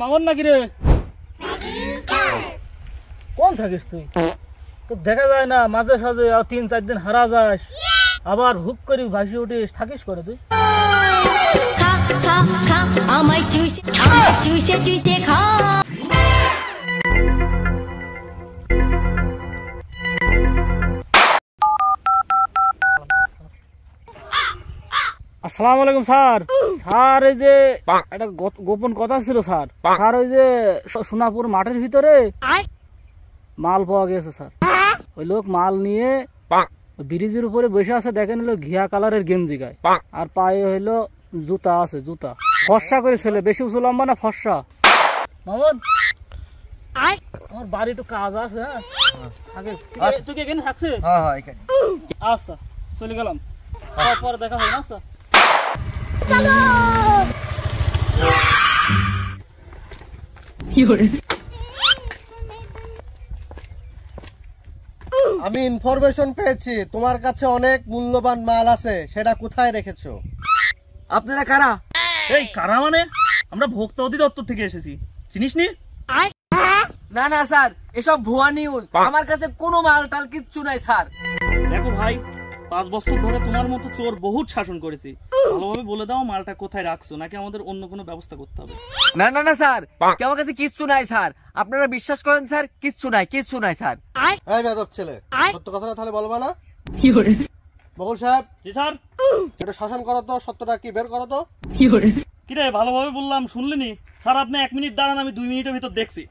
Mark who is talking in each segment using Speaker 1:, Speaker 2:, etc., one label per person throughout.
Speaker 1: মামন নাকি রে? কোন থাকিস তুই? তো দেখা যায় না, মাঝে সাঝে 3-4 দিন হারা যাস, আবার হুক করে ভাসি উঠিস, থাকিস করে তুই? আসসালামু আলাইকুম স্যার। স্যার এই যে একটা গোপন কথা ছিল স্যার। স্যার ওই যে সোনাপুর মাঠের ভিতরে মাল পাওয়া গেছে স্যার। ওই লোক মাল নিয়ে ব্রিজের উপরে বসে আছে, দেখেন হলো ঘিয়া কালারের গেঞ্জি গায়ে, আর পায়ে হইলো জুতা আছে, জুতা ফর্সা করে ছেলে, বেশি উঁচু লম্বা না, ফর্সা। মামন আমার বাড়ি একটু কাজ আছে। হ্যাঁ তুই কি এখানে থাকছিস? আচ্ছা চলে গেলাম, পরে দেখা হবে না। আচ্ছা
Speaker 2: আমি ইনফরমেশন পেয়েছি তোমার কাছে অনেক মূল্যবান মাল আছে, সেটা কোথায় রেখেছো?
Speaker 3: আপনারা কারা?
Speaker 1: এই কারা মানে? আমরা ভোক্তা অধিদপ্তর থেকে এসেছি, চিনিস নি?
Speaker 3: না না স্যার, এসব ভুয়া নিউজ। আমার কাছে কোনো মাল টাল কিচ্ছু নাই স্যার।
Speaker 1: দেখো ভাই, 5 বছর ধরে তোমার মতো চোর বহুত শাসন করেছি, ভালোভাবে বলে দাও মালটা কোথায় রাখছো, নাকি আমাদের অন্য কোনো ব্যবস্থা করতে হবে?
Speaker 3: না না না স্যার, আমার কাছে কিচ্ছু নাই স্যার। আপনারা বিশ্বাস করেন স্যার, কিচ্ছু নাই, কিচ্ছু নাই স্যার।
Speaker 2: এই বেয়াদব ছেলে, সত্য কথাটা তাহলে বলবা না? বকুল সাহেব।
Speaker 1: জি স্যার।
Speaker 2: এটা শাসন করো তো, সত্যটা কি বের করো তো।
Speaker 1: কি রে, ভালোভাবে বললাম শুনলেনি? স্যার আপনি 1 মিনিট দাঁড়ান, আমি 2 মিনিটের ভিতর দেখছি।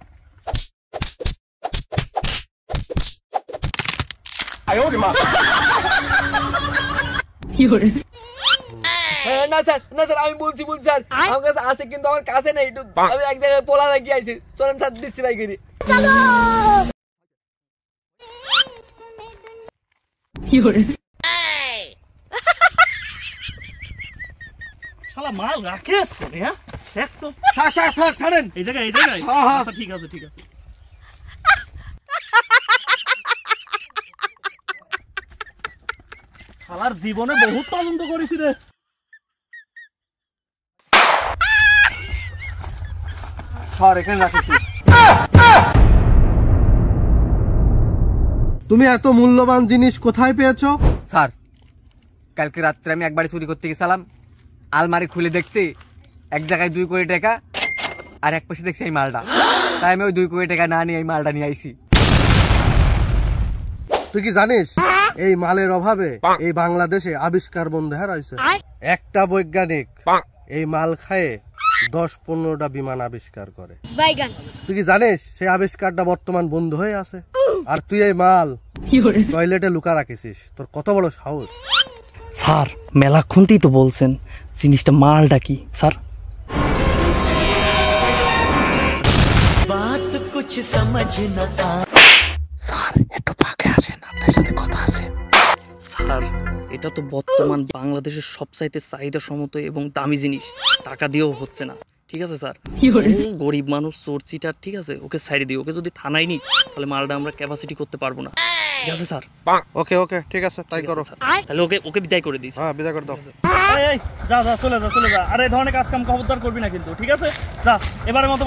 Speaker 3: না স্যার, না স্যার, আমি বলছি স্যার, আমার কাছে আছে, কিন্তু আমার কাছে নেই। আমি এক জায়গায় পোলা লাগিয়ে আইছি, চলেন স্যার দিচ্ছি ভাই করি।
Speaker 1: শালা মাল রাখিস করে? হ্যাঁ দেখ তো।
Speaker 3: ছাড়েন
Speaker 1: এই জায়গায় আচ্ছা ঠিক আছে ঠিক আছে। শালার জীবনে বহুত তদন্ত করেছি রে।
Speaker 3: স্যার এখানে রাখিস।
Speaker 2: তুমি এত মূল্যবান জিনিস কোথায় পেয়েছো?
Speaker 3: স্যার কালকে রাত্রে আমি একবারে চুরি করতে গেছিলাম, আলমারি খুলে দেখছি এক জায়গায় 2 কোটি টাকা, আর এক পাশে দেখছি এই মালটা। তাই আমি ওই 2 কোটি টাকা না নিয়ে এই মালটা নিয়ে আইছি।
Speaker 2: তুই কি জানিস এই মালের অভাবে এই বাংলাদেশে আবিষ্কার বন্ধ হয়ে রয়েছে? একটা বৈজ্ঞানিক এই মাল খায়ে 10-15টা বিমান আবিষ্কার করে। তুই কি জানিস সেই আবিষ্কারটা বর্তমান বন্ধ হয়ে আছে, আর তুই এই মাল টয়লেটে লুকা রাখিস? তোর কত বড় সাহস!
Speaker 1: স্যার মেলাক্ষণতেই তো বলছেন, জিনিসটা মালটা কি স্যার? স্যার একটু পাকে আসেন, আপনার সাথে কথা আছে। স্যার এটা তো বর্তমান বাংলাদেশের সবচাইতে চাহিদা সম্মত এবং দামি জিনিস, টাকা দিয়েও হচ্ছে না। ঠিক আছে স্যার, গরিব মানুষ, চোর চিটার, ঠিক আছে, ওকে সাইড দিই। ওকে যদি থানায় নিই তাহলে মালটা আমরা ক্যাপাসিটি করতে পারবো না। ঠিক আছে স্যার?
Speaker 2: ওকে ওকে ঠিক আছে, তাই করো।
Speaker 1: তাহলে ওকে বিদায় করে দিই।
Speaker 2: হ্যাঁ বিদায় করে দাও।
Speaker 1: যা চলে যা। আর এই ধরনের কাজ কাম খবরদার করবি না কিন্তু, ঠিক আছে? যা, এবারের মতো।